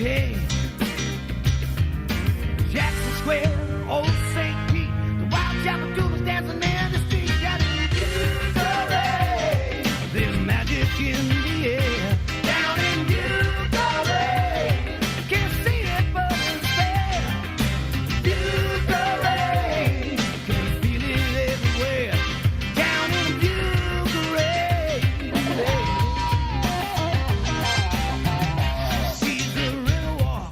hey. Jackson Square, Old St. Pete, the wild chapel doers dancing in the street. Got Butare, there's magic in the air. Down in Butare, can't see it but it's there. Butare, can feel it everywhere. Down in Butare, seas the river walk.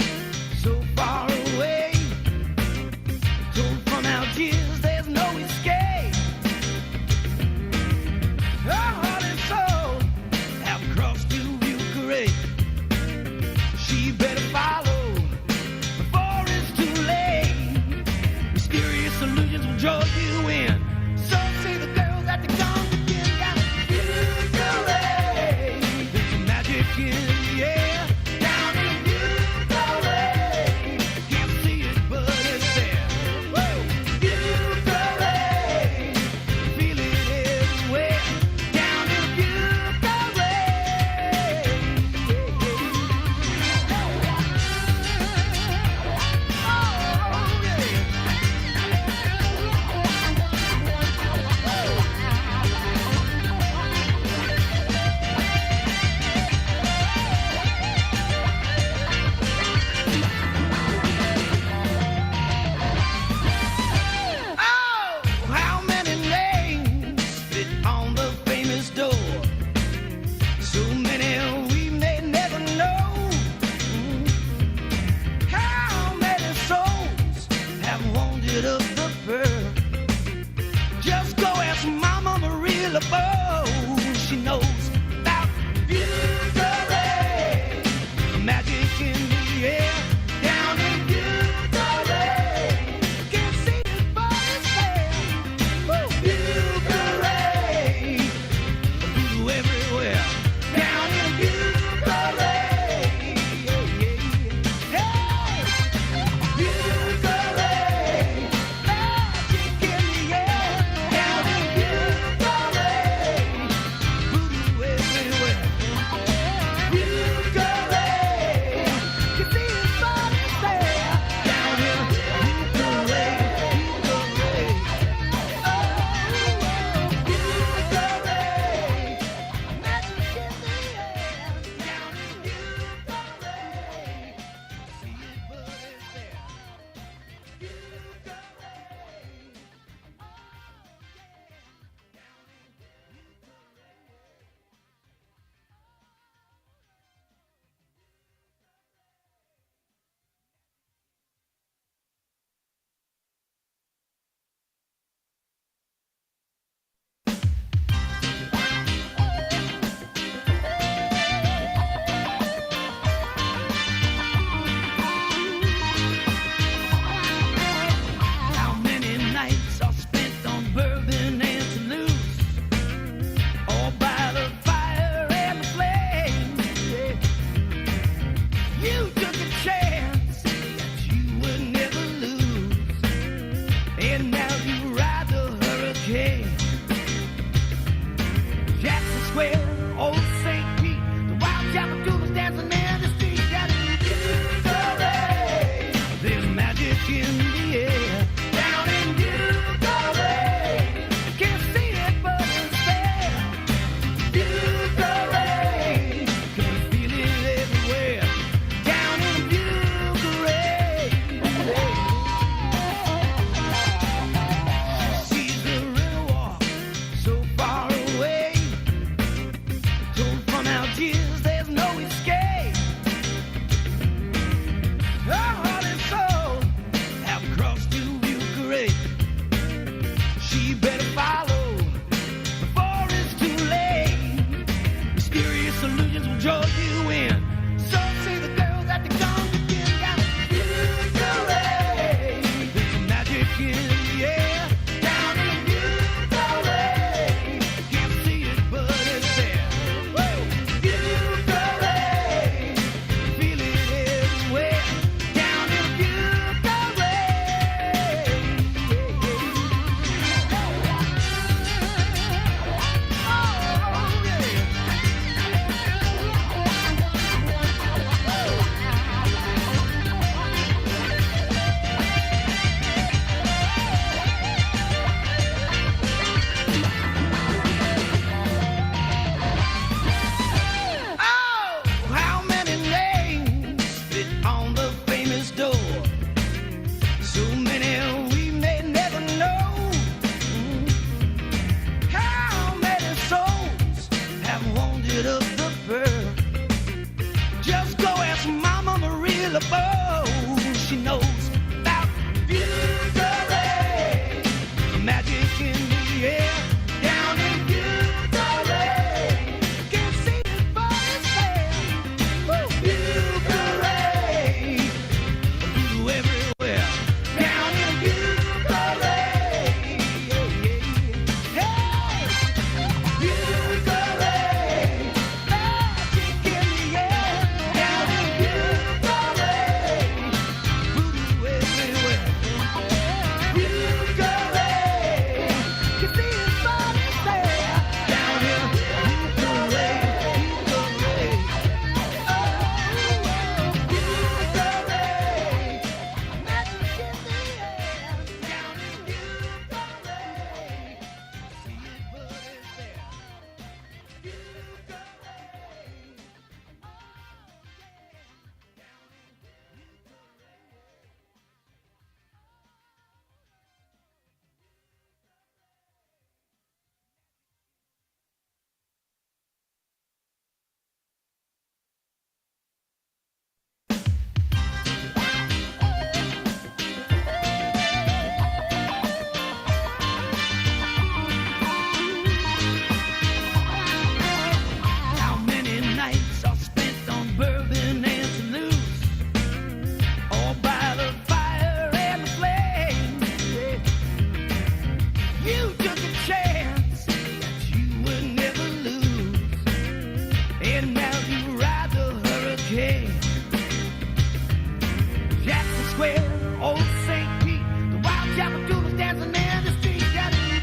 Square, Old St. Pete, the wild Chappadoodles dancing in the street. Down in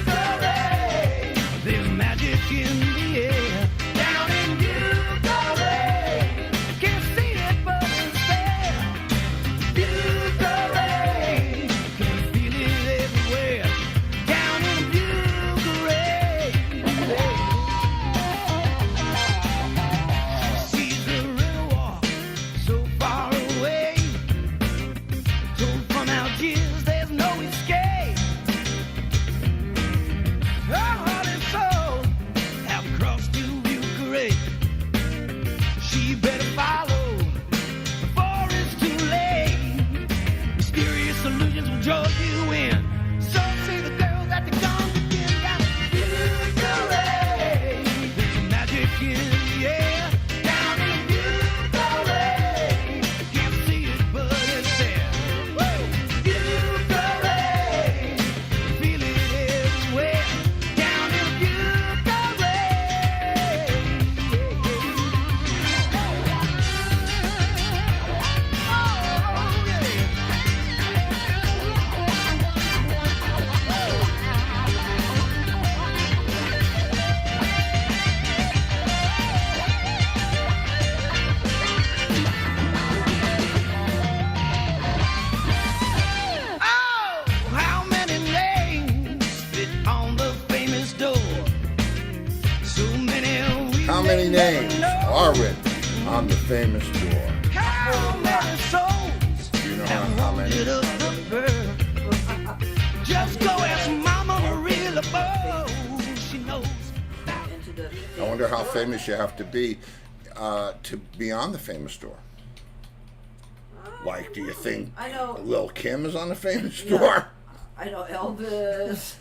Bucharest, there's magic in the air. Down in Bucharest, can't see it but it's there. Bucharest, can feel it everywhere. Down in Bucharest, sees the river walk so far away. Told from Algiers, there's no escape. Her heart and soul have crossed to Bucharest. She better follow before it's too late. Mysterious illusions will draw you in. So say the girls at the gun begin down in Bucharest. There's magic in the air. Down in Bucharest, can't see it but it's there. Woo! Bucharest, feel it everywhere. Down in Bucharest. Oh, how many names fit on the famous door? So many we How many may never names know. are written on the famous door? How many souls You know have how many? wanted up the birth? Just go ask Mama Maria LeBeau. She knows. I wonder how famous you have to be on the famous door. Like, do you think I know. Lil Kim is on the famous Yeah. door? I know Elvis.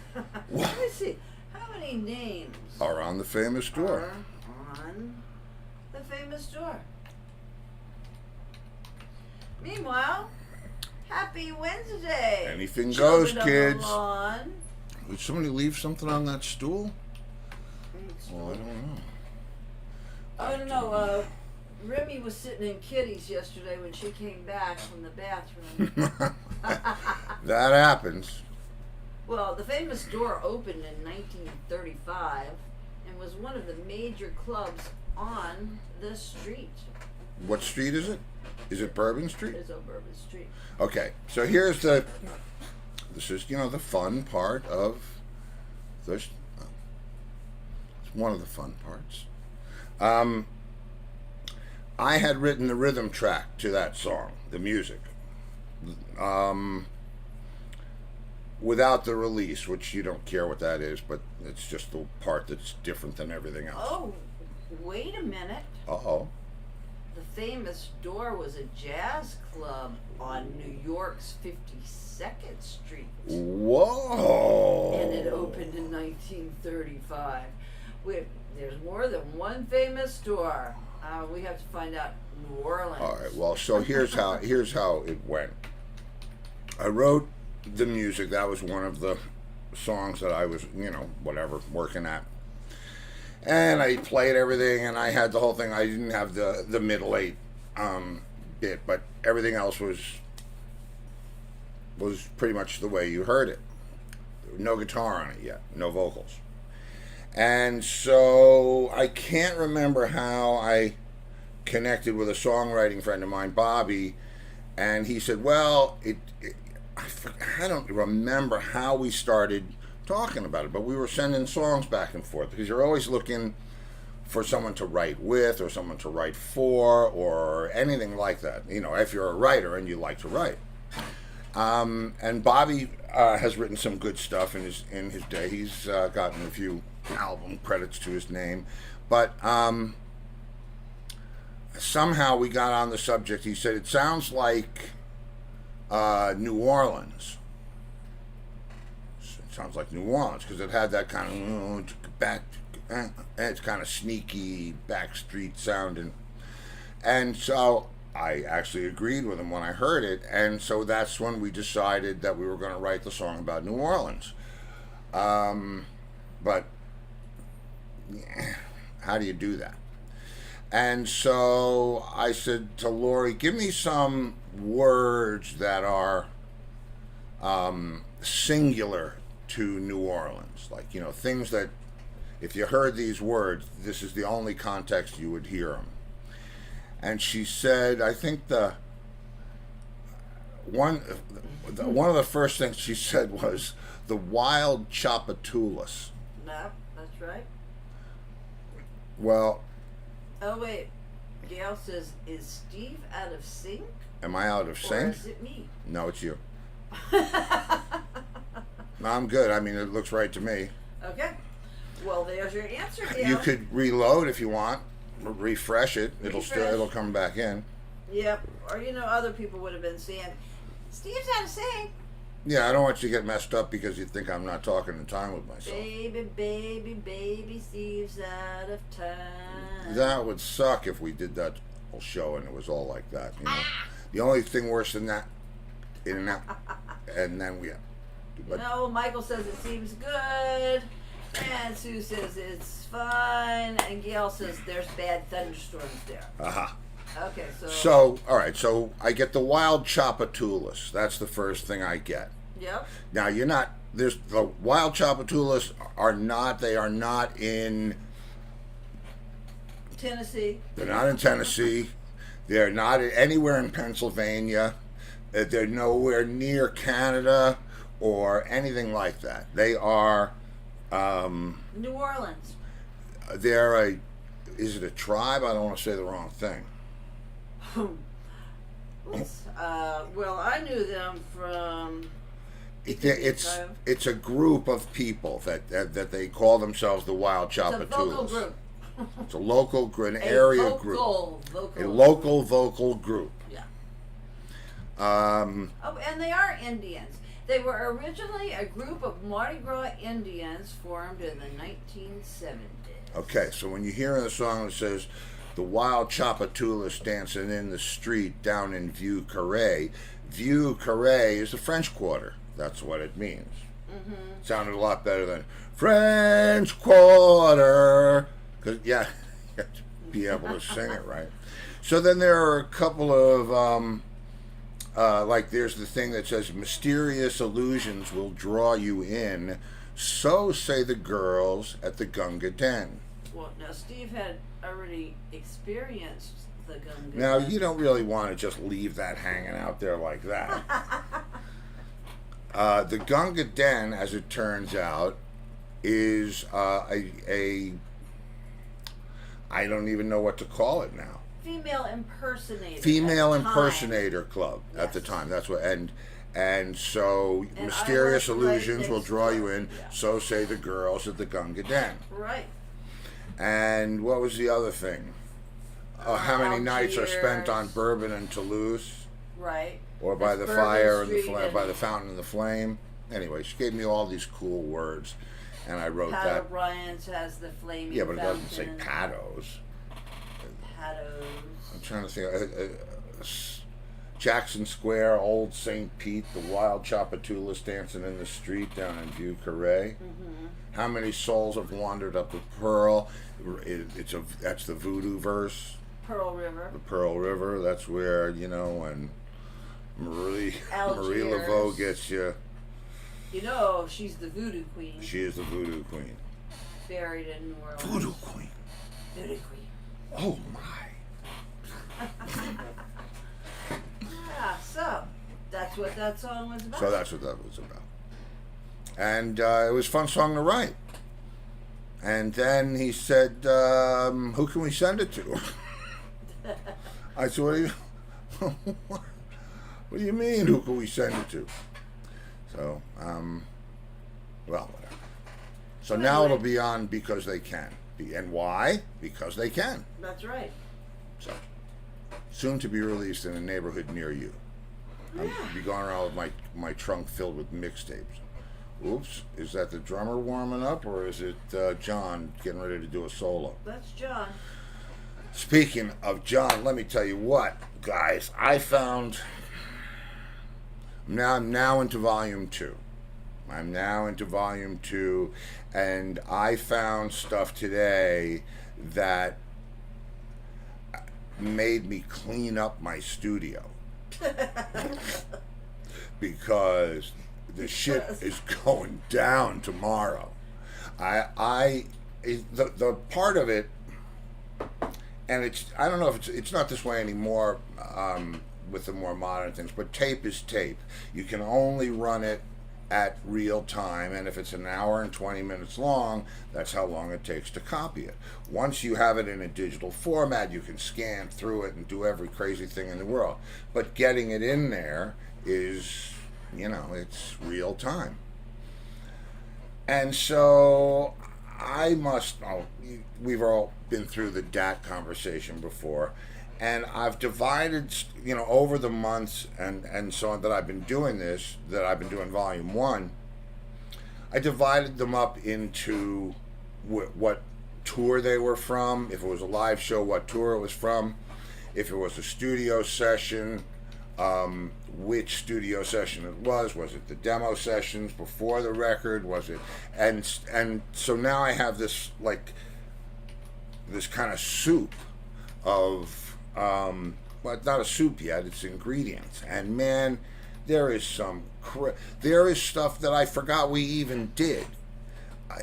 What? Let me see. How many names Or on the famous door? are on the famous door? Meanwhile, happy Wednesday. Anything goes, Children of the kids. lawn. Did somebody leave something on that stool? Well, I don't know. I don't know. Remy was sitting in Kitty's yesterday when she came back from the bathroom. That happens. Well, the famous door opened in 1935 and was one of the major clubs on the street. What street is it? Is it Bourbon Street? It's on Bourbon Street. Okay, so this is, the fun part of this. It's one of the fun parts. I had written the rhythm track to that song, the music, without the release, which you don't care what that is, but it's just the part that's different than everything else. Oh, wait a minute. Uh-oh. The famous door was a jazz club on New York's 52nd Street. Whoa. And it opened in 1935. There's more than one famous door. We have to find out New Orleans. All right. Well, so here's how it went. I wrote the music. That was one of the songs that I was, working at. And I played everything, and I had the whole thing. I didn't have the middle eight bit, but everything else was pretty much the way you heard it. No guitar on it yet, no vocals. And so I can't remember how I connected with a songwriting friend of mine, Bobby, and he said, well, I don't remember how we started talking about it, but we were sending songs back and forth because you're always looking for someone to write with or someone to write for or anything like that, if you're a writer and you like to write. And Bobby has written some good stuff in his day. He's gotten a few album credits to his name, but somehow we got on the subject. He said it sounds like New Orleans. It sounds like New Orleans because it had that kind of it's kind of sneaky backstreet sounding, and so I actually agreed with him when I heard it, and so that's when we decided that we were going to write the song about New Orleans. But how do you do that? And so I said to Lori, give me some words that are singular to New Orleans. Like, things that if you heard these words, this is the only context you would hear them. And she said, I think one of the first things she said was the wild Chapatoulas. No, that's right. Well, oh wait, Gail says, is Steve out of sync? am I out of sync? Or is it me? No, it's you. No, I'm good. I mean, it looks right to me. Okay. Well, there's your answer, Gail. You could reload if you want. Refresh it. Refresh. It'll come back in. Yep. Or other people would have been saying, Steve's out of sync. Yeah, I don't want you to get messed up because you think I'm not talking in time with myself. Baby, Steve's out of time. That would suck if we did that whole show and it was all like that. The only thing worse than that, in and out, and then we. But Michael says it seems good, and Sue says it's fine, and Gail says there's bad thunderstorms there. Okay, So, all right, so I get the wild Chapatoulas. That's the first thing I get. Yep. Now, the wild Chapatoulas are not in Tennessee. They're not in Tennessee. They're not anywhere in Pennsylvania. They're nowhere near Canada or anything like that. They are... New Orleans. Is it a tribe? I don't want to say the wrong thing. Well, I knew them from... It's a group of people that they call themselves the Wild Chapatoulas. It's a vocal group. It's a local group, an area group. A local vocal group. Yeah. And they are Indians. They were originally a group of Mardi Gras Indians formed in the 1970s. Okay, so when you hear in the song it says, the Wild Chapatoulas dancing in the street down in Vieux Carré is the French Quarter. That's what it means. Mm-hmm. Sounded a lot better than French Quarter. Because, yeah, you have to be able to sing it right. So then there are a couple of, there's the thing that says, mysterious illusions will draw you in, so say the girls at the Gunga Den. Well, now Steve had already experienced the Gunga Now, Den. you don't really want to just leave that hanging out there like that. The Gunga Den, as it turns out, is a I don't even know what to call it now. Female impersonator. Female impersonator club at the time. That's what and so And mysterious I worked right illusions will next draw door. you in. Yeah. So say the girls at the Gunga Den. Right. And what was the other thing? How many nights are spent on Algiers. bourbon in Toulouse? Right. Or by That's the Bourbon fire and Street by the fountain and the flame. Anyway, she gave me all these cool words, and I wrote Pat that. O'Brien's has the flaming Yeah, but it doesn't say fountain. paddles. Paddles. I'm trying to think. Jackson Square, Old St. Pete, the Wild Chapatoulas dancing in the street down in Vieux Carré. Mm-hmm. How many souls have wandered up the Pearl? That's the voodoo verse. Pearl River. The Pearl River. That's where when Marie Algiers. Laveau gets you. She's the voodoo queen. She is the voodoo queen. Buried in New Orleans. Voodoo queen. Voodoo queen. Oh my. Yeah, so that's what that song was about. So that's what that was about. And it was a fun song to write. And then he said, who can we send it to? I said, what do you mean, who can we send it to? So, well, whatever. So now it'll be on Because They Can. And why? Because they can. That's right. So, soon to be released in a neighborhood near you. I'll be going around with my trunk filled with mixtapes. Oops, is that the drummer warming up, or is it John getting ready to do a solo? That's John. Speaking of John, let me tell you what, guys, I found... I'm now into volume 2. And I found stuff today that made me clean up my studio because the shit is going down tomorrow. The part of it, and I don't know if it's not this way anymore with the more modern things, but tape is tape. You can only run it at real time, and if it's an hour and 20 minutes long, that's how long it takes to copy it. Once you have it in a digital format, you can scan through it and do every crazy thing in the world. But getting it in there is, it's real time. And so we've all been through the DAT conversation before, and I've divided, over the months and so on that I've been doing this, that I've been doing volume 1, I divided them up into what tour they were from. If it was a live show, what tour it was from. If it was a studio session, which studio session it was. Was it the demo sessions before the record? Was it? And so now I have this kind of soup of, well, not a soup yet, it's ingredients. And man, there is stuff that I forgot we even did.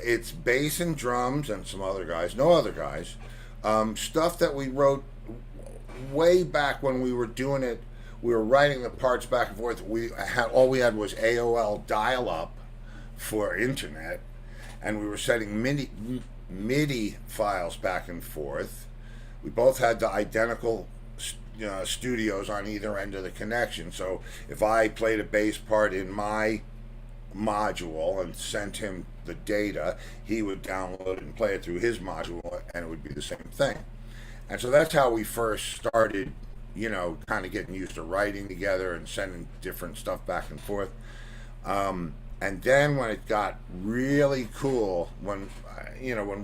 It's bass and drums and some other guys, no other guys, stuff that we wrote way back when we were doing it. We were writing the parts back and forth. All we had was AOL dial-up for internet, and we were sending MIDI files back and forth. We both had the identical studios on either end of the connection. So if I played a bass part in my module and sent him the data, he would download it and play it through his module, and it would be the same thing. And so that's how we first started, kind of getting used to writing together and sending different stuff back and forth. And then when it got really cool, when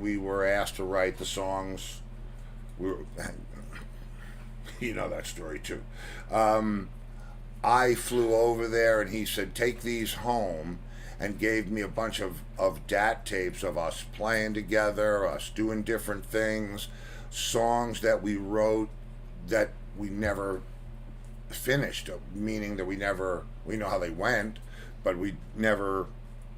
we were asked to write the songs, that story too. I flew over there, and he said, take these home, and gave me a bunch of DAT tapes of us playing together, us doing different things, songs that we wrote that we never finished, meaning that we know how they went, but we never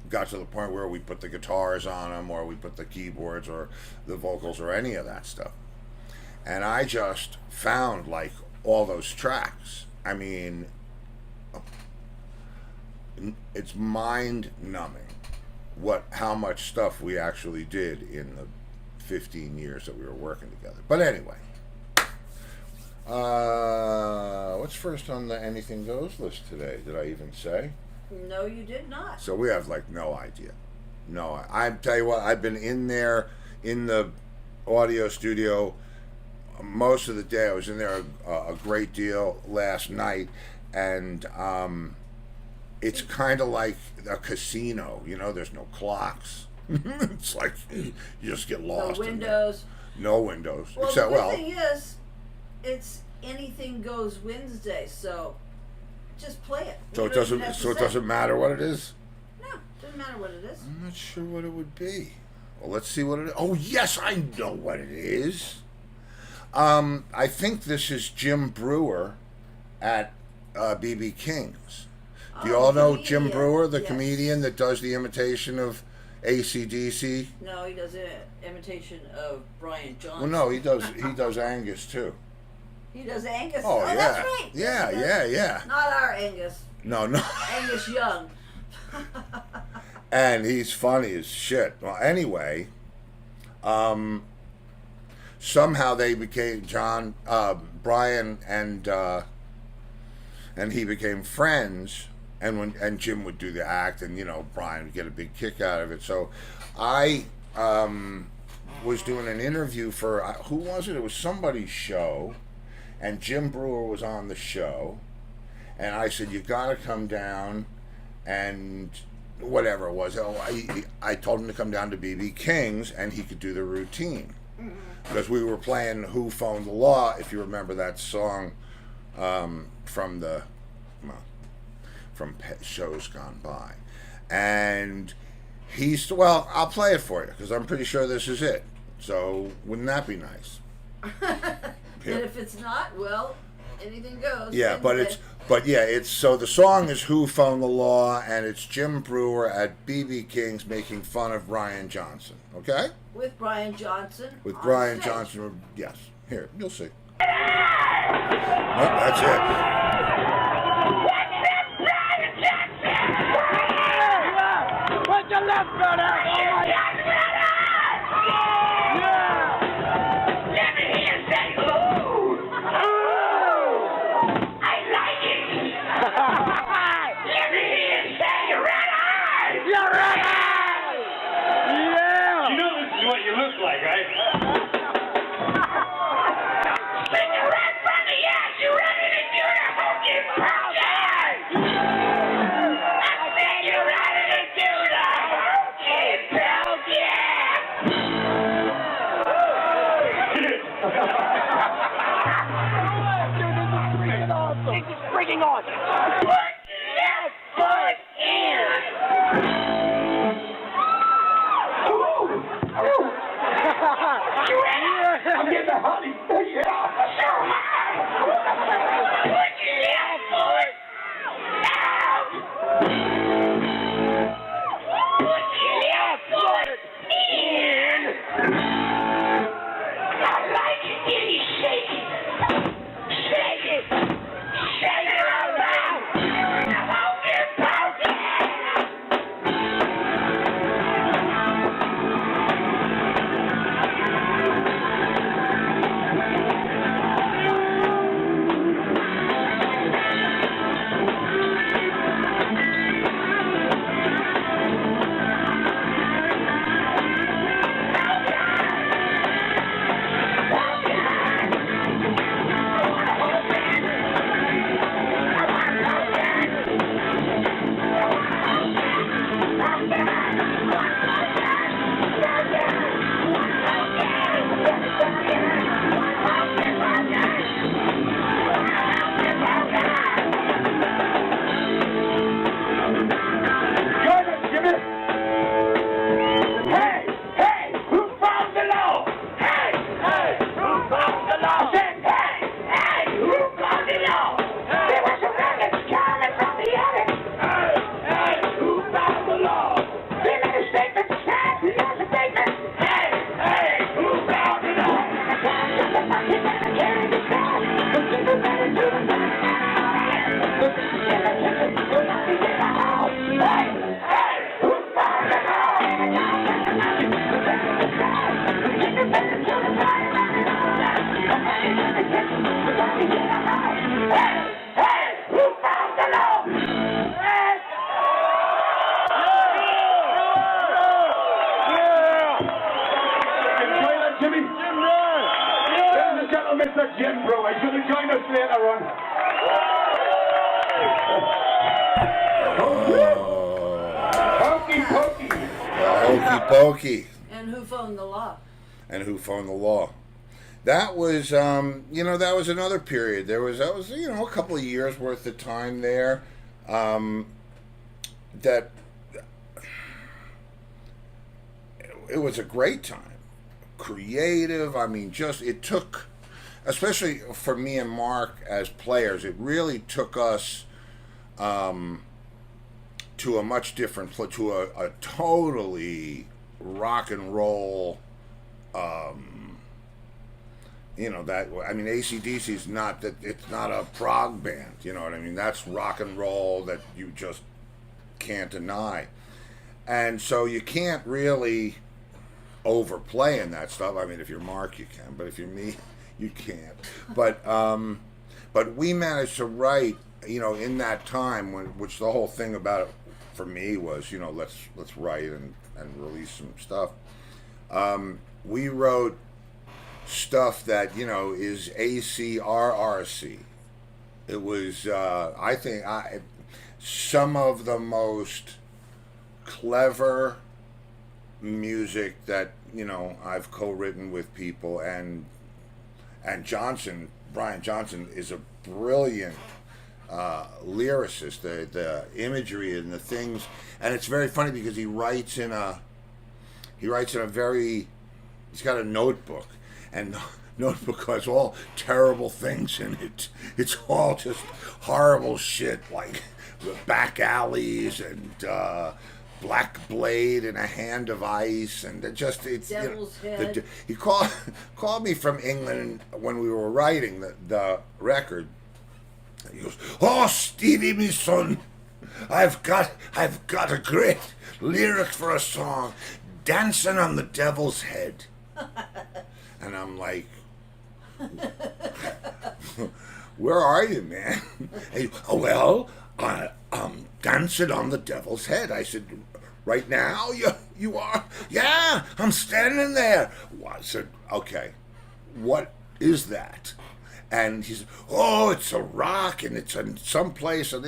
got to the point where we put the guitars on them, or we put the keyboards or the vocals or any of that stuff. And I just found all those tracks. I mean, it's mind-numbing how much stuff we actually did in the 15 years that we were working together. But anyway, what's first on the Anything Goes list today? Did I even say? No, you did not. So we have no idea. No, I tell you what, I've been in there in the audio studio most of the day. I was in there a great deal last night, and it's kind of like a casino. There's no clocks. It's like you just get lost. No windows. No windows. Well, Except, the thing is, it's Anything Goes Wednesday, so just play it. So it doesn't matter what it is. No, doesn't matter what it is. I'm not sure what it would be. Well, let's see what it is. Oh yes, I know what it is. I think this is Jim Brewer at BB King's. Do you all know Jim Brewer, the comedian that does the imitation of AC/DC? No, he does an imitation of Brian Johnson. Well, no, he does Angus too. He does Angus. Oh yeah, that's right. Yeah. Not our Angus. No. Angus Young. And he's funny as shit. Well, anyway, somehow they became Brian and he became friends. And Jim would do the act, and Brian would get a big kick out of it. So I was doing an interview for who was it? It was somebody's show, and Jim Brewer was on the show, and I said, you got to come down, and whatever it was. I told him to come down to BB King's, and he could do the routine, because we were playing Who Phoned the Law, if you remember that song from shows gone by. And I'll play it for you, because I'm pretty sure this is it. So wouldn't that be nice? And if it's not, well, anything goes. Yeah, it's so the song is Who Phoned the Law, and it's Jim Brewer at BB King's making fun of Brian Johnson. Okay? With Brian Johnson. With on Brian stage. Johnson, yes. Here, you'll see. That's it. What's your left, brother? Oh my God. Let me hear you say, ooh. Ooh. I like it. Let me hear you say, red eyes. You're red eyes. Yeah. You know this is what you look like, right? Cigarette from the ass. You ready to do the hokey pokey? I said you ready to do the hokey pokey. This is freaking awesome. Put left foot in. You ready? I'm getting a honey. Yeah. So high. Put your left foot out. Put your left foot in. I like it. Can you shake it? Shake it. Shake it out loud. Hokey pokey. Jim Brewer. You should have joined us later on. Hokey pokey. Hokey pokey. And Who Phoned the Law? And Who Phoned the Law? That was, that was another period. That was, a couple of years worth of time there. That it was a great time. Creative. I mean, it took, especially for me and Mark as players, it really took us to a much different, to a totally rock and roll, AC/DC is not that, it's not a prog band, you know what I mean? That's rock and roll that you just can't deny. And so you can't really overplay in that stuff. I mean, if you're Mark, you can, but if you're me, you can't. But we managed to write, in that time which the whole thing about it for me was, let's write and release some stuff. We wrote stuff that, is ACRRC. It was, I think, some of the most clever music that, I've co-written with people, and Brian Johnson is a brilliant lyricist. The imagery and the things, and it's very funny because he's got a notebook, and notebook has all terrible things in it. It's all just horrible shit, like back alleys and Black Blade and A Hand of Ice, and it's Devil's Head. He called me from England when we were writing the record. He goes, "Oh, Stevie, me son, I've got a great lyric for a song, Dancing on the Devil's Head." And I'm like, "Where are you, man?" And he, "Oh, well, dancing on the devil's head." I said, "Right now? You are?" "Yeah, I'm standing there." I said, "Okay, what is that?" And he said, "Oh, it's a rock, and it's in some place." And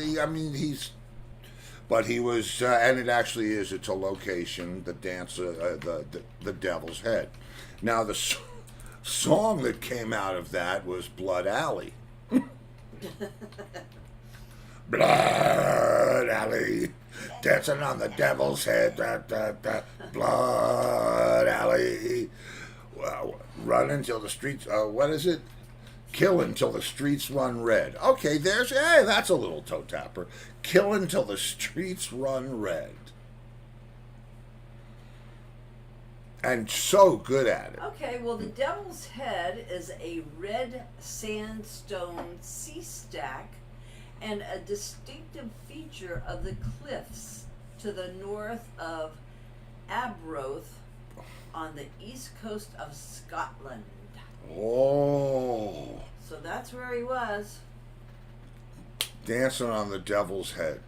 but he was, and it actually is. It's a location, the dance, the Devil's Head. Now the song that came out of that was Blood Alley. Blood Alley, dancing on the Devil's Head, Blood Alley, run until the streets. What is it? Kill until the streets run red. Okay, that's a little toe tapper. Kill until the streets run red. And so good at it. Okay, well, the Devil's Head is a red sandstone sea stack and a distinctive feature of the cliffs to the north of Arbroath on the east coast of Scotland. Oh. So that's where he was. Dancing on the Devil's Head.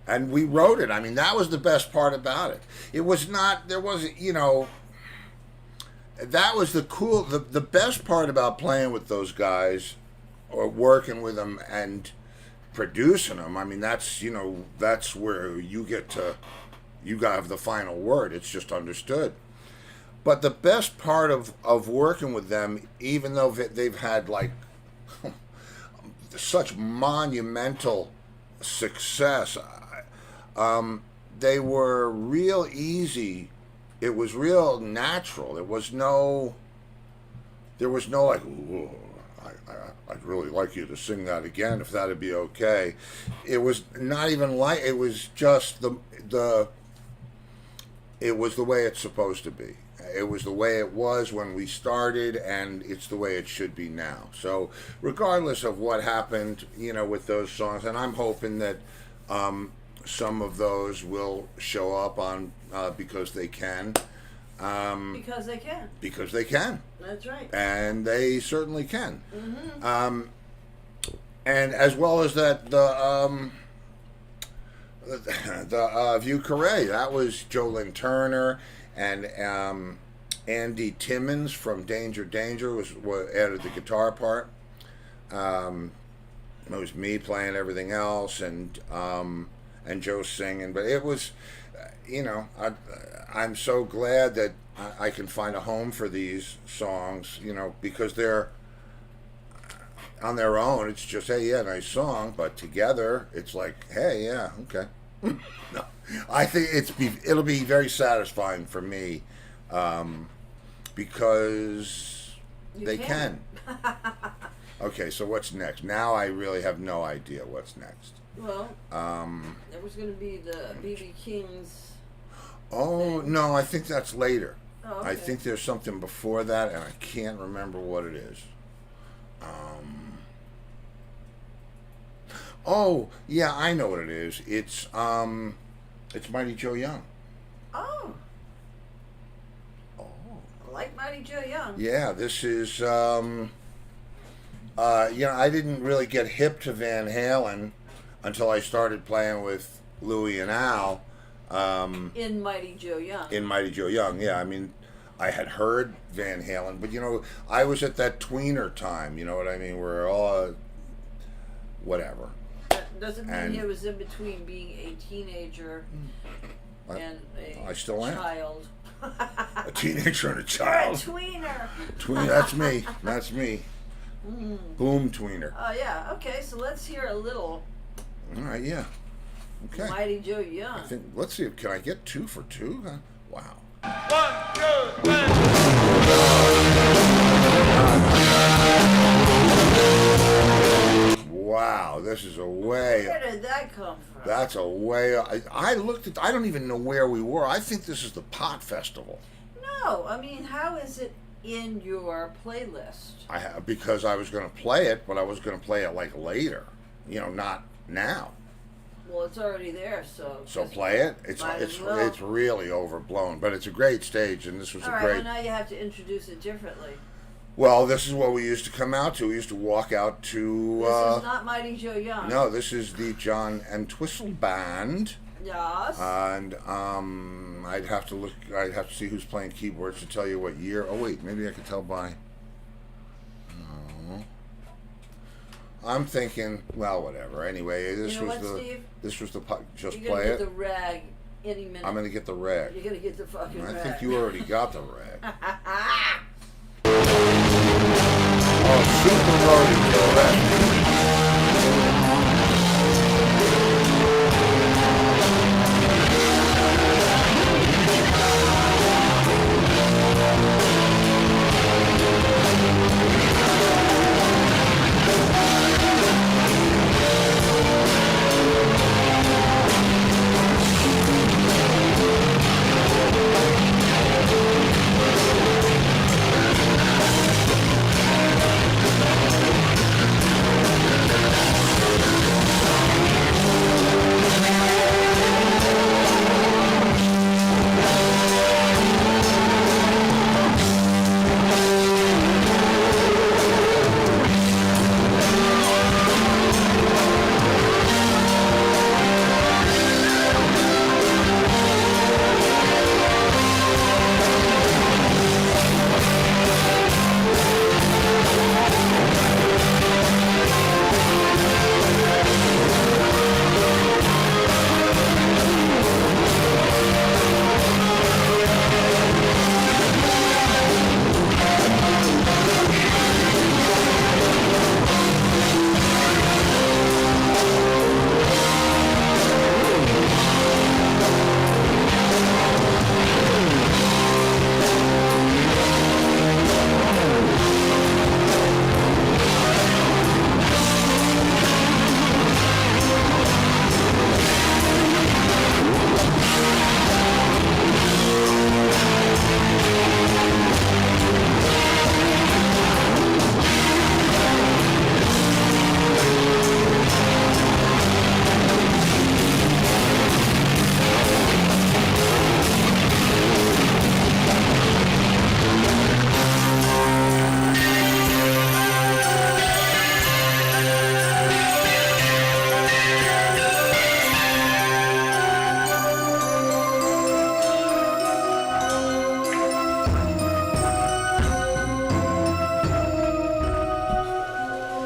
And we wrote it. I mean, that was the best part about it. It was not, there wasn't, that was the best part about playing with those guys or working with them and producing them. I mean, that's where you have the final word. It's just understood. But the best part of working with them, even though they've had like such monumental success, they were real easy. It was real natural. There was no like, "Ooh, I'd really like you to sing that again if that'd be okay." It was not even like, it was just it was the way it's supposed to be. It was the way it was when we started, and it's the way it should be now. So regardless of what happened, with those songs, and I'm hoping that some of those will show up on Because They Can. Because they can. Because they can. That's right. And they certainly can. Mm-hmm. And as well as that, the Vieux Carré, that was Jolyn Turner, and Andy Timmons from Danger Danger was added the guitar part. It was me playing everything else, and Joe singing. But it was, I'm so glad that I can find a home for these songs, because they're on their own. It's just, hey, yeah, nice song, but together, it's like, hey, yeah, okay. No, I think it'll be very satisfying for me, because they can. Okay, so what's next? Now I really have no idea what's next. Well, there was going to be the B.B. King's. Oh, thing. no, I think that's later. Oh, okay. I think there's something before that, and I can't remember what it is. Oh, yeah, I know what it is. It's Mighty Joe Young. Oh. Oh. I like Mighty Joe Young. Yeah, this is, I didn't really get hip to Van Halen until I started playing with Louie and Al. In Mighty Joe Young. In Mighty Joe Young, yeah. I mean, I had heard Van Halen, but, I was at that tweener time, you know what I mean, where all, whatever. That doesn't mean And- he was in between being a teenager and I still am. child. A teenager and a You're a child. tweener. That's me. That's me. Boom tweener. Oh, yeah. Okay, so let's hear a little All right, yeah. Okay. Mighty Joe Young. Let's see, can I get 2 for 2? Huh? Wow. 1, 2, 3. wow, this is a way. Where did that come from? That's a way. I looked at. I don't even know where we were. I think this is the Pot Festival. No, I mean, how is it in your playlist? Because I was going to play it, but I was going to play it like later. Not now. Well, it's already there, so. So play it. Might as well. It's really overblown, but it's a great stage, and this was All a right, great. well, now you have to introduce it differently. Well, this is what we used to come out to. We used to walk out to. This is not Mighty Joe Young. No, this is the John and Twistle Band. Yes. And I'd have to look. I'd have to see who's playing keyboards to tell you what year. Oh wait, maybe I could tell by. No. I'm thinking. Well, whatever. Anyway, this You know was what, the. Steve? This was the. Just You're play gonna it. get the rag any minute. I'm gonna get the rag. You're gonna get the fucking I rag. think you already got the rag. Oh, Super Rodeo rag.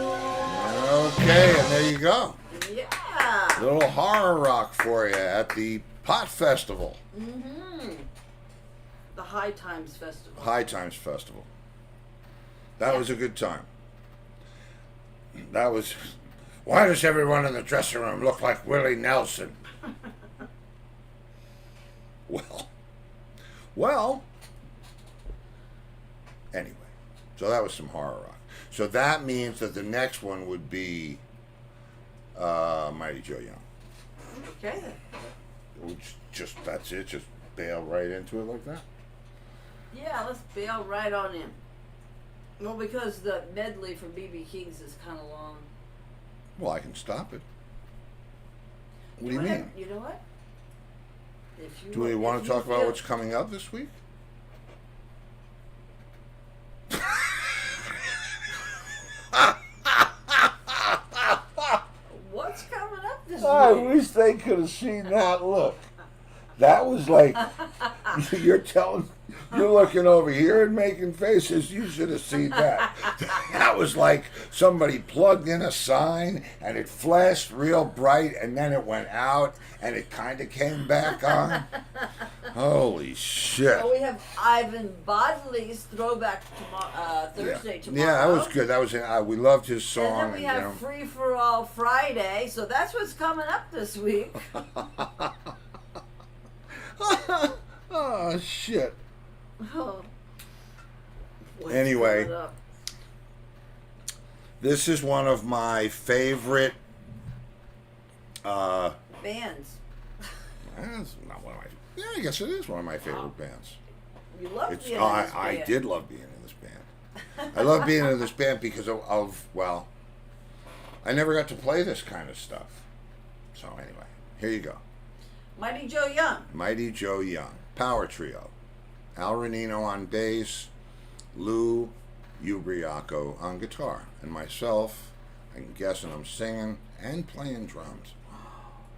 Okay, and there you go. Yeah. A little horror rock for you at the Pot Festival. Mm-hmm. The High Times Festival. High Times Festival. That was a good time. That was. Why does everyone in the dressing room look like Willie Nelson? Well. Anyway, so that was some horror rock. So that means that the next one would be Mighty Joe Young. Okay then. Which that's it. Just bail right into it like that. Yeah, let's bail right on in. Well, because the medley for B.B. King's is kind of long. Well, I can stop it. What do you Go ahead. mean? You know what? If you Do we want if to you talk about feel- what's coming up this week? What's coming up this I week? wish they could have seen that look. That was like you're looking over here and making faces. You should have seen that. That was like somebody plugged in a sign and it flashed real bright and then it went out and it kind of came back on. Holy shit! Oh, we have Ivan Bodley's throwback Thursday tomorrow. Yeah, that was good. That was we loved his song. And then we have Free for All Friday, so that's what's coming up this week. Oh shit! Oh. What's Anyway. coming up? This is one of my favorite. Bands. It's not one of my. Yeah, I guess it is one of my favorite bands. You love It's. being in this band. I did love being in this band. I love being in this band because of well, I never got to play this kind of stuff. So anyway, here you go. Mighty Joe Young. Mighty Joe Young, power trio. Al Renino on bass, Lou Ubriaco on guitar, and myself. I'm guessing I'm singing and playing drums.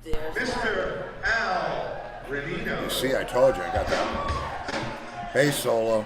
There's Mr. Al Renino. You see, I told you I got that bass solo.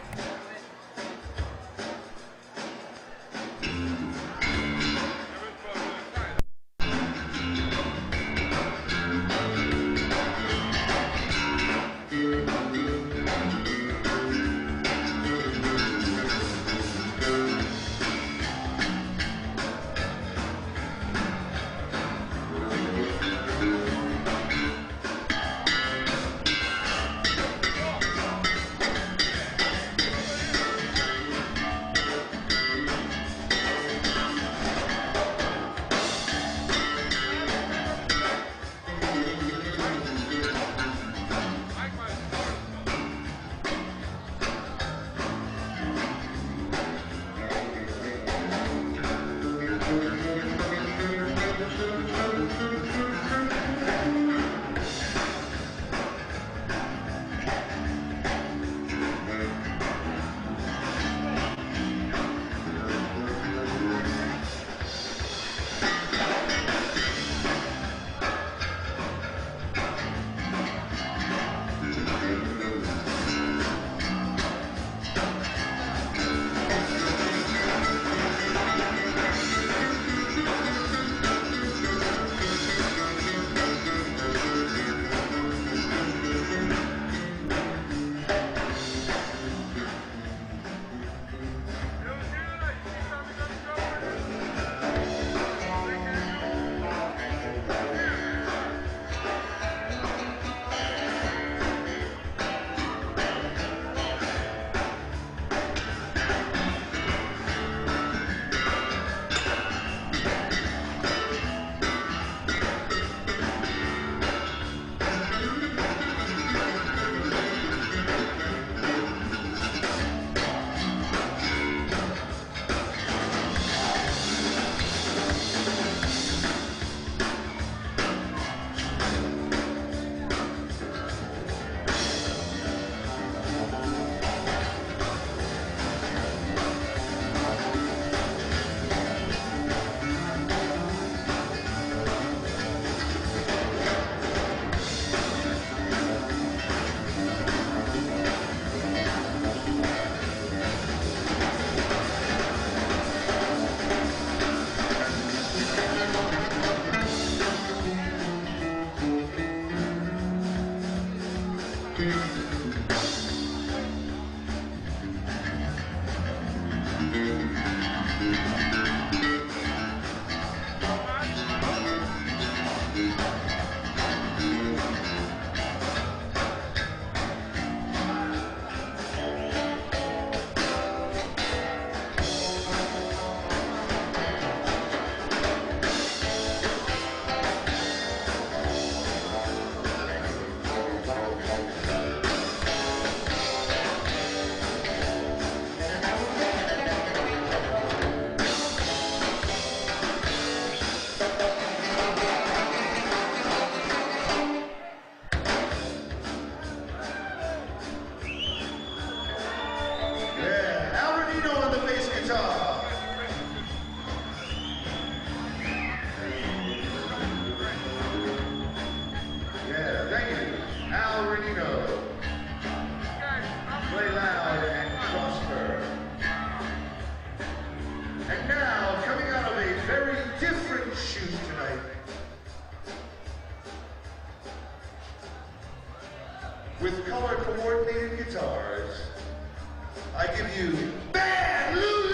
with color-coordinated guitars, I give you Bad Lulu!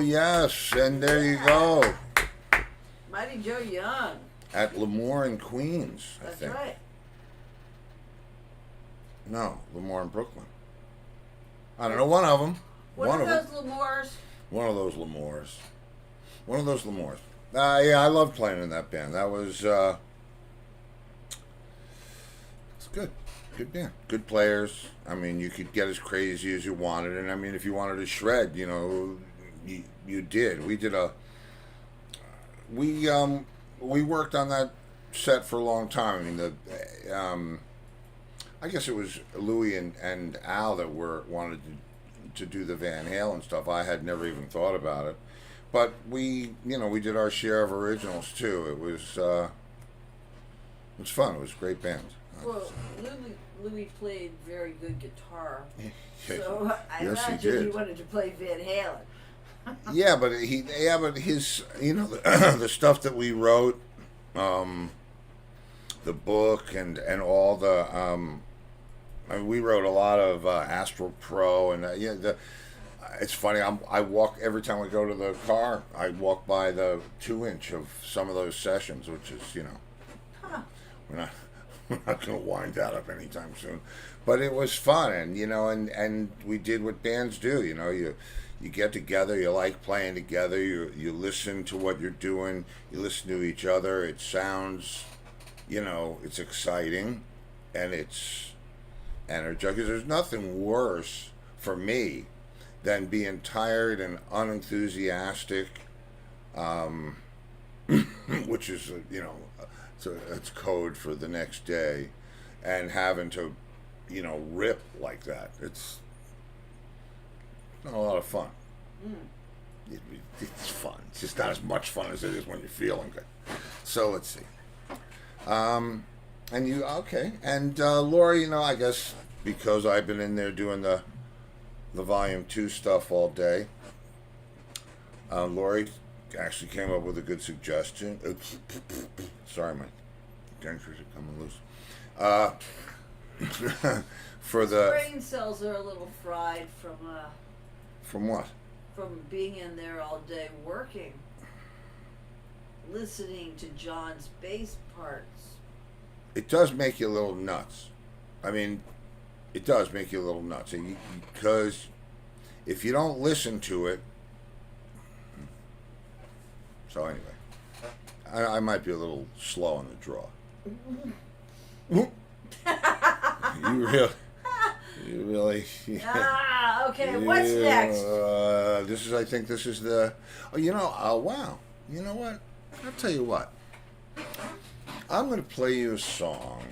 yes, and there you go. Mighty Joe Young. At Lemoore in Queens, I That's think. right. No, Lemoore in Brooklyn. I don't know, one of them. One of them. those Lemoores. One of those Lemoores. One of those Lemoores. Yeah, I loved playing in that band. That was, it's good. Good band. Good players. I mean, you could get as crazy as you wanted. And I mean, if you wanted to shred, you know, you did. We worked on that set for a long time. I mean, I guess it was Louie and Al that wanted to do the Van Halen stuff. I had never even thought about it, but we did our share of originals too. It was fun. It was a great band. Well, Louis played very good guitar, Yes, so I yes, he imagine he did. wanted to play Van Halen. but his, the stuff that we wrote, the book and all the, I mean, we wrote a lot of Astral Pro and it's funny. I walk every time I go to the car. I walk by the 2-inch of some of those sessions, which is Huh. we're not going to wind that up anytime soon. But it was fun, and we did what bands do. You get together, you like playing together, you listen to what you're doing, you listen to each other. It sounds, it's exciting, and it's energizing. Because there's nothing worse for me than being tired and unenthusiastic, which is, it's code for the next day, and having to, rip like that. It's not a lot of fun. It's fun. It's just not as much fun as it is when you're feeling good. So let's see. And you, okay. And Laurie, I guess because I've been in there doing the Volume 2 stuff all day, Laurie actually came up with a good suggestion. Oops. Sorry, my dentures are coming loose. For the Brain cells are a little fried from what? from being in there all day working, listening to John's bass parts. It does make you a little nuts. I mean, it does make you a little nuts, because if you don't listen to it. So anyway, I might be a little slow on the draw. You really. Okay. What's next? I think this is the. Wow. You know what? I'll tell you what. I'm going to play you a song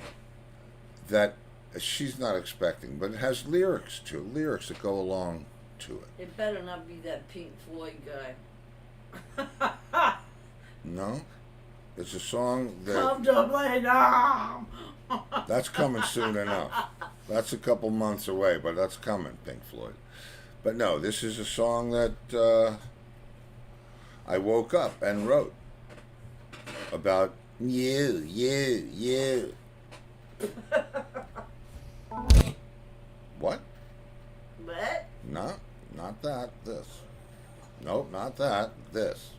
that she's not expecting, but it has lyrics that go along to it. It better not be that Pink Floyd guy. No? It's a song that... Come to play now. That's coming soon enough. That's a couple months away, but that's coming, Pink Floyd. But no, this is a song that I woke up and wrote about you. What? What? No, not that. This. Nope, not that. This.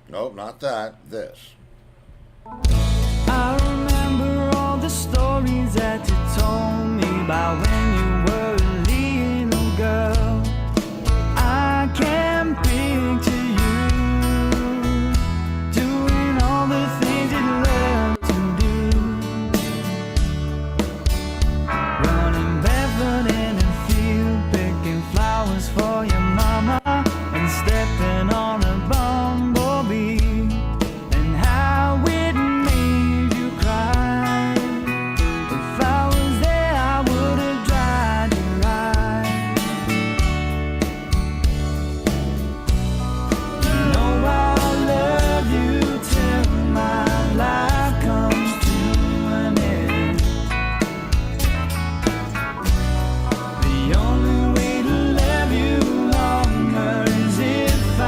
Nope, not that. This. I remember all the stories that you told me about when you were a little girl. I can picture you doing all the things you love to do, running barefoot in a field, picking flowers for your mama, and stepping on a bumblebee. The only way to love you longer is if I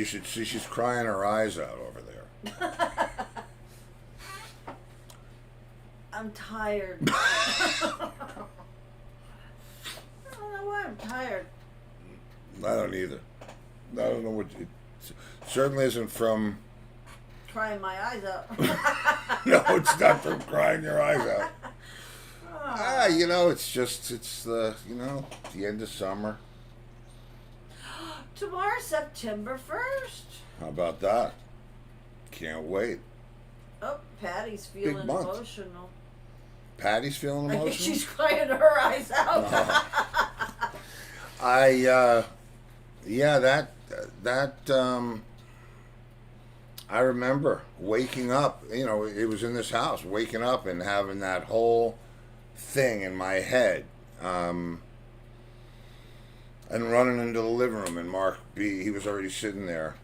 You should see she's crying her eyes out over there. I'm tired. I don't know why I'm tired. I don't either. I don't know what it certainly isn't from. Crying my eyes out. No, it's not from crying your eyes out. You know, it's the the end of summer. Tomorrow's September 1st. How about that? Can't wait. Oh, Patty's feeling Big month. emotional. Patty's feeling I emotional. think she's crying her eyes out. I remember waking up, it was in this house, waking up and having that whole thing in my head, and running into the living room, and Mark B, he was already sitting there,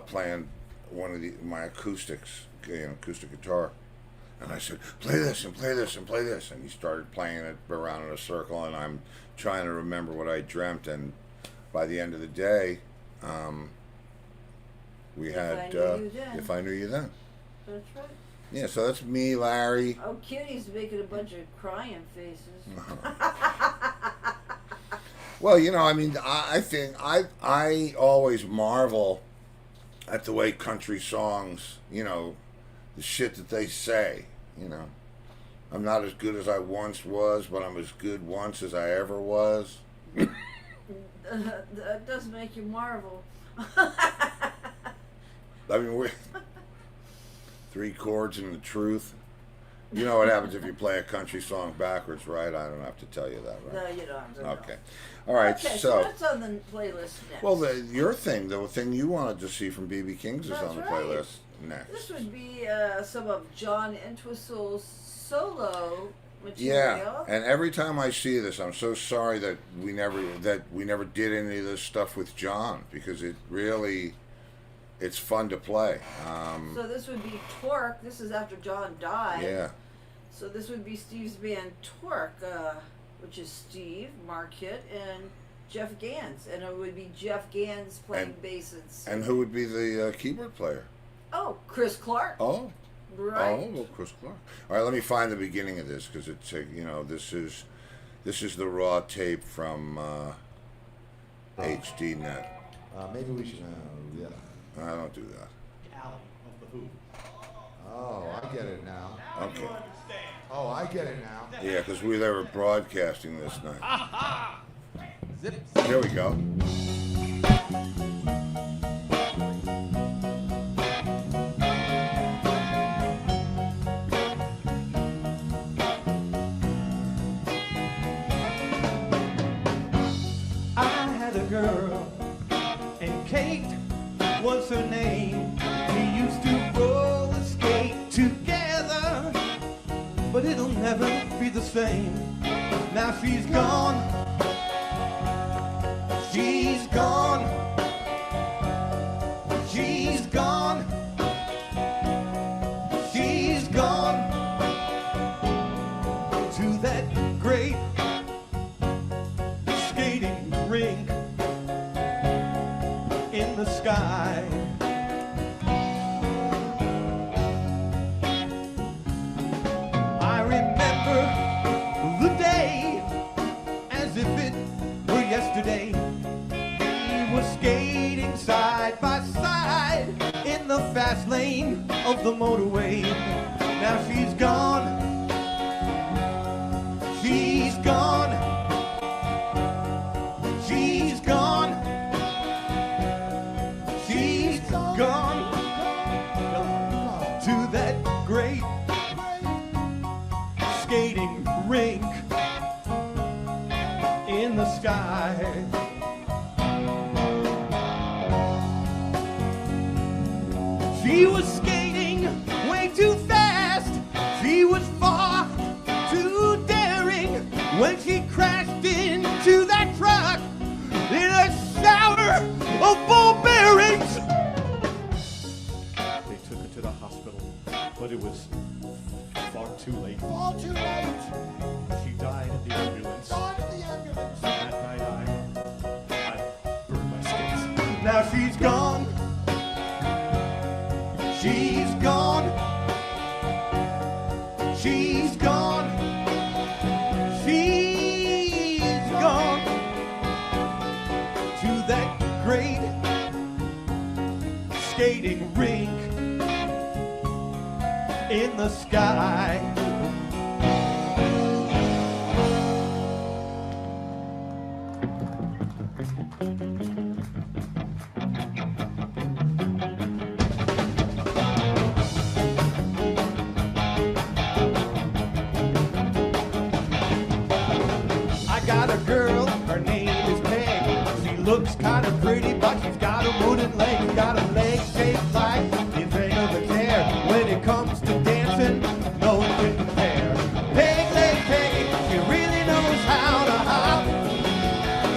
playing one of my acoustics, acoustic guitar. And I said, play this and play this and play this. And he started playing it around in a circle, and I'm trying to remember what I dreamt. And by the end of the day, we had If I Knew You Then. That's right. Yeah, so that's me, Larry. Oh, Kitty's making a bunch of crying faces. Well, I think I always marvel at the way country songs, the shit that they say, I'm not as good as I once was, but I'm as good once as I ever was. That does make you marvel. I mean, we're 3 chords and the truth. You know what happens if you play a country song backwards, right? I don't have to tell you that, right? No, you don't have to know. Okay. All right, Okay, so what's on the playlist next? well, the thing you wanted to see from B.B. King's is That's on the right. playlist next. This would be some of John Entwistle's solo material. Yeah, and every time I see this, I'm so sorry that we never did any of this stuff with John, because it's fun to play. So this would be Torque. This is after John died. Yeah. So this would be Steve's band Torque, which is Steve, Mark Hitt, and Jeff Gans. And it would be Jeff Gans playing bass And who would be the keyboard player? Oh, Chris Clark. Oh. Right. Oh, well, Chris Clark. All right, let me find the beginning of this, because it's this is the raw tape from HDNet. Maybe we should. Yeah. I don't do that. Oh, I get it now. Okay. Oh, I get it now. Yeah, because they were broadcasting this night. Here we go. I had a girl, and Kate was her name. We used to roller skate together, but it'll never be the same. Now she's gone. She's gone. She's gone. She's gone to that great skating rink in the sky. I remember the day as if it were yesterday. We were skating side by side in the fast lane of the motorway. Now she's gone. She's gone. She's gone. She's gone to that great skating rink in the sky. She was skating way too fast. She was far too daring when she crashed into that truck in a shower of ball bearings. They took her to the hospital, but it was far too late. All too late. She died in the ambulance. Died in the ambulance. That night I burned my skates. Now she's gone. She's gone. She's gone. She's gone to that great skating rink in the sky. I got a girl, her name is Meg. She looks kind of pretty, but she's got a wooden leg. Got a leg shaped like the thing of a tear. When it comes to dancing, no one can compare. Peg leg Peggy, she really knows how to hop.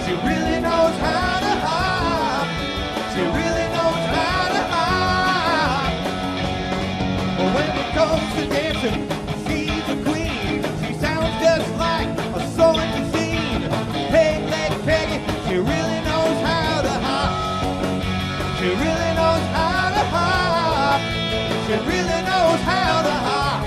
She really knows how to hop. She really knows how to hop. But when it comes to dancing, she's a queen. She sounds just like a sewing machine. Peg leg Peggy, she really knows how to hop. She really knows how to hop. She really knows how to hop.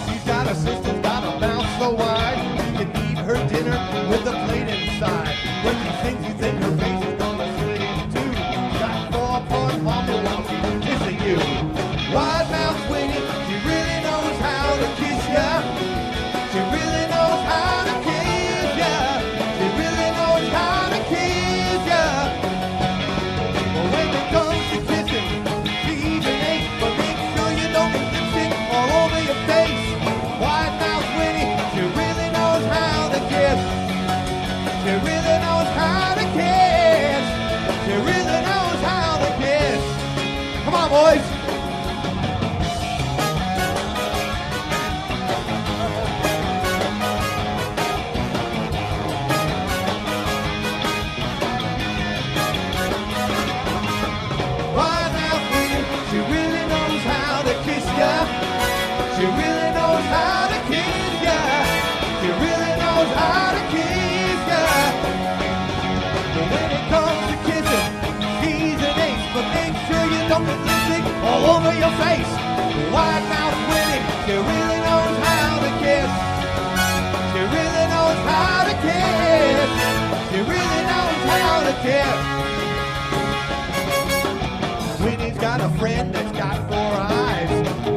She's got a sister's got a mouth so wide, you can eat her dinner with a plate inside. When she sings, you think her face is gonna split in two. Got 4-part mommy while she's kissing you. Wide mouth swinging, she really knows how to kiss ya. She really knows how to kiss ya. She really knows how to kiss ya. But when it comes to kissing, she's an ace. But make sure you don't get lipstick all over your face. Wide mouth Winnie, she really knows how to kiss. She really knows how to kiss. She really knows how to kiss. Come on, boys. Wide mouth Winnie, she really knows how to kiss ya. She really knows how to kiss ya. She really knows how to kiss ya. But when it comes to kissing, she's an ace. But make sure you don't get lipstick all over your face. Wide mouth Winnie, she really knows how to kiss. She really knows how to kiss. She really knows how to kiss. Winnie's got a friend that's got 4 eyes,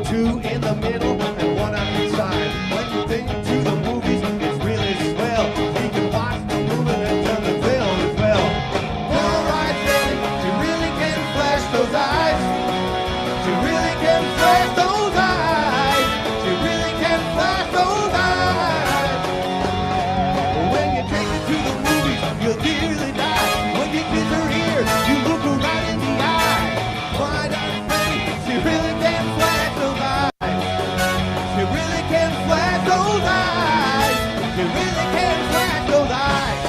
2 in the middle and 1 on each side. When you think to the movies, it's really swell. You can watch the movie and turn the film as well. All right, Winnie, she really can flash those eyes. She really can flash those eyes. She really can flash those eyes. When you take her to the movies, you'll nearly die. When you kiss her ear, you look her right in the eye. Wide-eyed Winnie, she really can flash those eyes. She really can flash those eyes. She really can flash those eyes.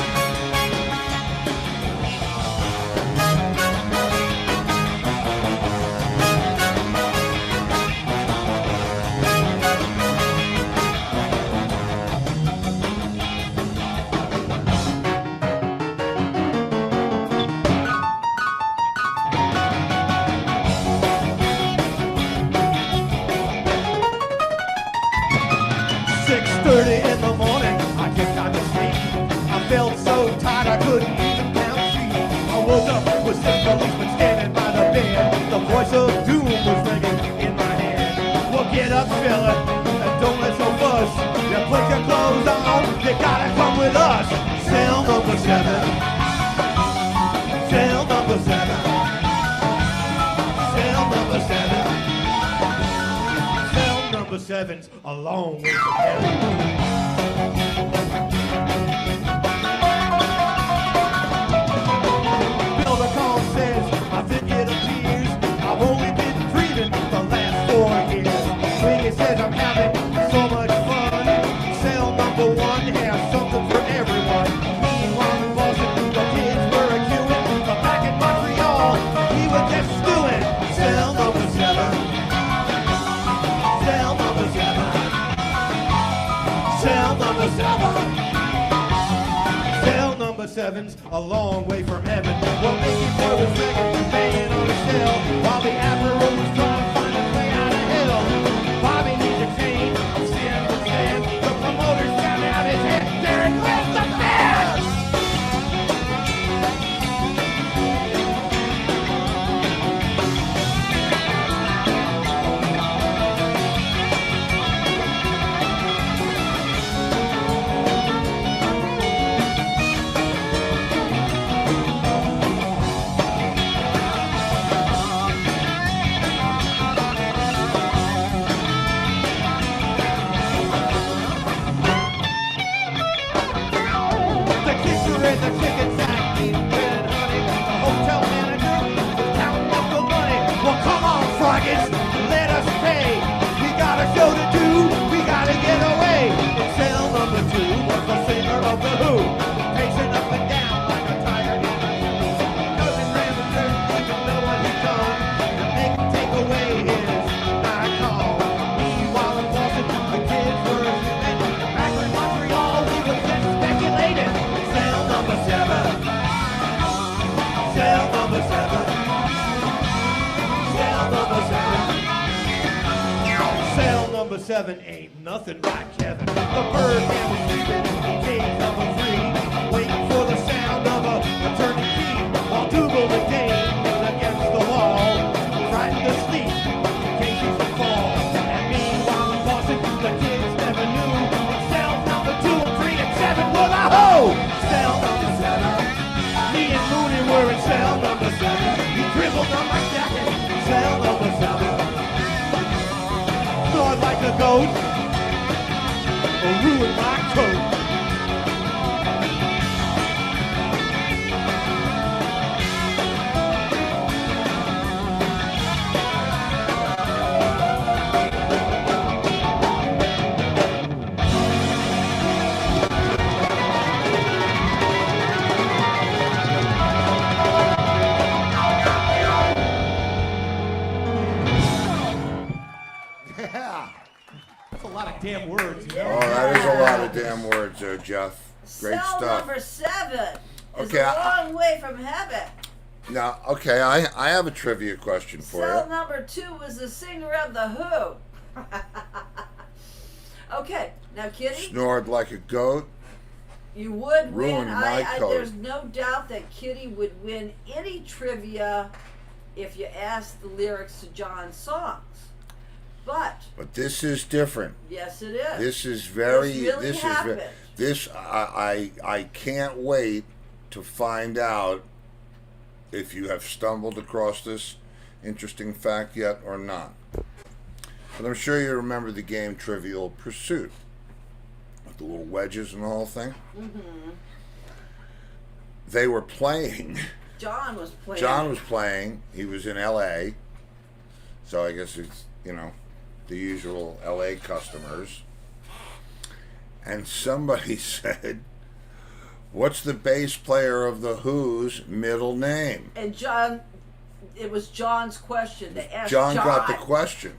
In the morning, I just got to sleep. I felt so tired I couldn't even count sheep. I woke up with 6 policemen standing by the bed. The voice of doom was ringing in my head. Well, get up, fella, and don't let your fuss. You put your clothes on, you gotta come with us. Cell number 7. Cell number 7. Cell number 7. Cell number 7's a long way from heaven. Bill the call says, I think it appears I've only been dreaming the last 4 years. Swing says I'm having so much fun. Cell number 1 has something for everyone. Meanwhile in Boston, the kids were a queuing. But back in Montreal, we were just stewing. Cell number 7. Cell number 7. Cell number 7. Cell number seven's a long way from heaven. Well, Mickey Boy was begging, banging on his shell, while the Admiral was trying to find his way out of hell. Bobby needs a chain of silver sand. The promoter's got out his head. Derek, where's the band? The chicken sack needs bread and honey. The hotel manager is counting up the money. Well, come on, Froggies, let us pay. We got a show to do, we gotta get away. In cell number 2 was the singer of The Who, pacing up and down like a tiger in a zoo. Doesn't ram the dirt, doesn't know what he's done, and make him take away his night call. Meanwhile in Boston, the kids were human. Back in Montreal, we were just speculating. Cell number 7. Cell number 7. Cell number 7. Cell number 7 ain't nothing like Kevin. The Birdman was sleeping in cage number 3, waiting for the sound of a turning key, while Dougal the Dane was against the wall, frightened to sleep in case he should fall. And meanwhile in Boston, the kids never knew. Cell number 2 and 3 and 7 were the Who. Cell number 7. Me and Mooney were in cell number 7. He dribbled on my jacket. Cell number 7. Snored like a goat, or ruined my coat. Yeah. That's a lot of damn words, you know? Oh, that is a lot of damn words there, Jeff. Great Cell stuff. number 7 is Okay, a long way from heaven. Now, okay, I have a trivia question for Cell you. number 2 was the singer of The Who. Okay, now Kitty, Snored like a goat. you would Ruined win. my coat. There's no doubt that Kitty would win any trivia if you asked the lyrics to John's songs. But But this is different. yes, it is. This is very. This really this happened. is this. I can't wait to find out if you have stumbled across this interesting fact yet or not. But I'm sure you remember the game Trivial Pursuit with the little wedges and the whole thing. Mm-hmm. They were playing. John was playing. John was playing. He was in L.A. So I guess it's, the usual L.A. customers. And somebody said, what's the bass player of The Who's middle name? And John, it was John's question. They asked John got the question.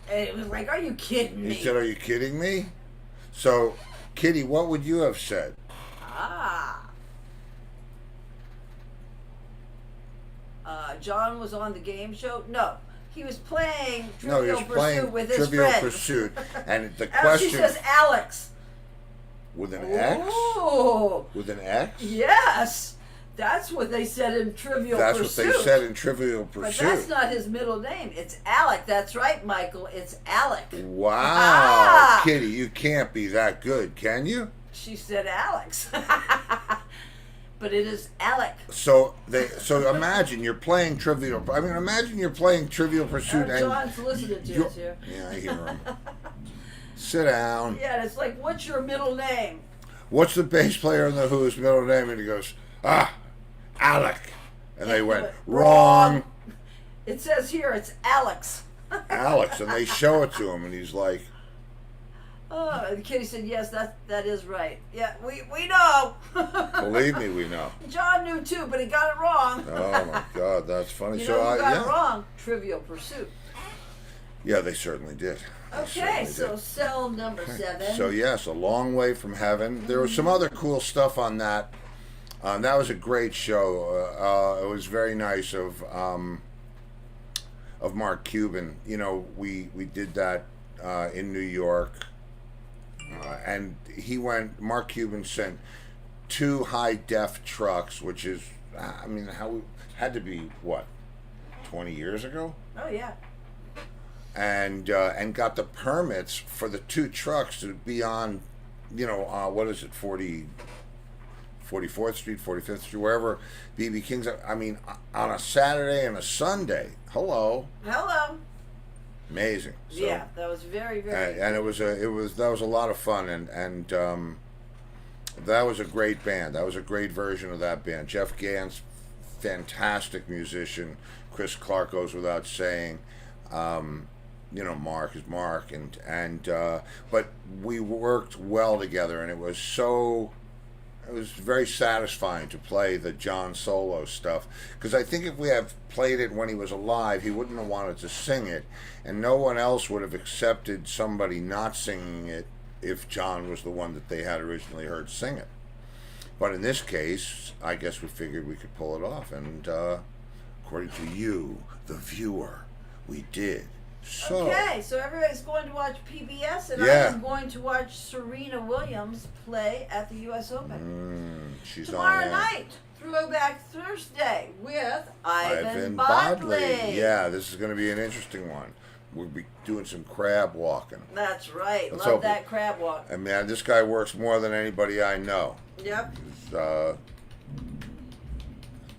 And it was like, are you kidding me? He said, are you kidding me? So, Kitty, what would you have said? John was on the game show? No. He was playing No, he Trivial was Pursuit playing with his Trivial friends. Pursuit. And the And question... she says Alex. With an X? Oh, With an X? yes. That's what they said in Trivial That's Pursuit. what they said in Trivial But Pursuit. that's not his middle name. It's Alec. That's right, Michael. It's Alec. Wow. Ah! Kitty, you can't be that good, can you? She said Alex. But it is Alec. So imagine you're playing Trivial Pursuit and John's listening to you're- us here. Yeah, I hear him. Sit down. Yeah, it's like, what's your middle name? What's the bass player in The Who's middle name? And he goes, Alec. And they went, wrong. It says here it's Alex. Alex. And they show it to him, and he's like, Oh, and Kitty said, yes, that is right. Yeah, we know. believe me, we know. John knew too, but he got it wrong. Oh, my God, that's funny. You so know who got yeah. it wrong? Trivial Pursuit. Yeah, they certainly did. They Okay, certainly so did. cell number 7. So yes, a long way from heaven. There was some other cool stuff on that That was a great show. It was very nice of Mark Cuban. You know, we did that in New York, and he went. Mark Cuban sent 2 high-def trucks, which is, I mean, how had to be what, 20 years ago, Oh yeah. and got the permits for the 2 trucks to be on, you know, what is it, 44th Street, 45th Street, wherever BB King's. I mean, on a Saturday and a Sunday. Hello, Hello. amazing. So, Yeah, that was very, very. and that was a lot of fun, and that was a great band. That was a great version of that band. Jeff Gans, fantastic musician. Chris Clark goes without saying. You know, Mark is Mark, and but we worked well together, and it was very satisfying to play the John Solo stuff, because I think if we had played it when he was alive, he wouldn't have wanted to sing it, and no one else would have accepted somebody not singing it if John was the one that they had originally heard sing it. But in this case, I guess we figured we could pull it off, and according to you, the viewer, we did. So, Okay, so everybody's going to watch PBS, and Yeah. I'm going to watch Serena Williams play at the U.S. Open. she's Tomorrow on there. night, Throwback Thursday with Ivan Bodley. Bodley. Yeah, this is going to be an interesting one. We'll be doing some crab walking. That's right. Let's Love hope that crab walk. And man, this guy works more than anybody I know. Yep.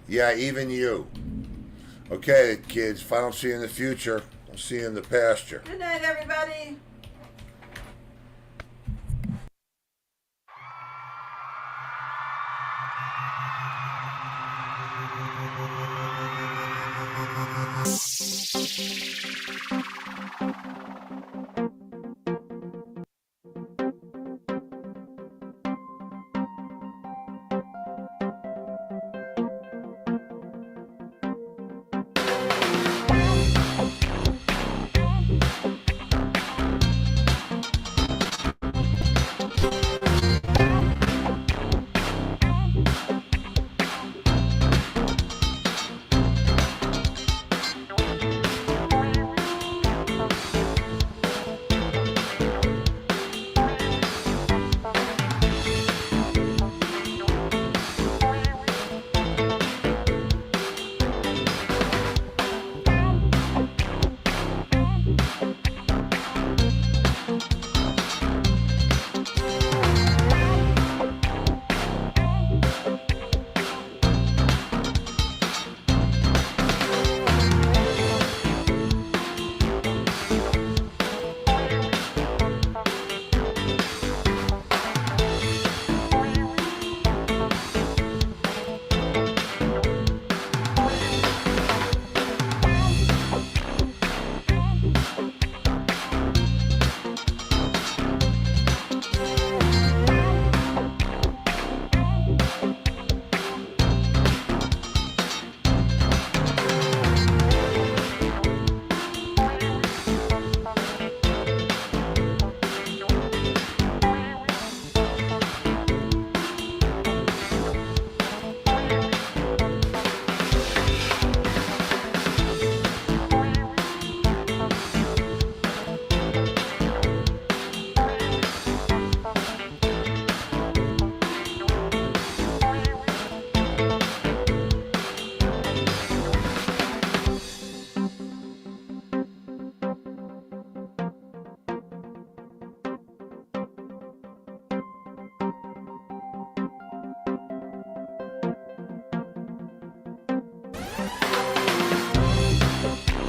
Yeah, even you. Okay, kids, if I don't see you in the future, I'll see you in the pasture. Good night, everybody.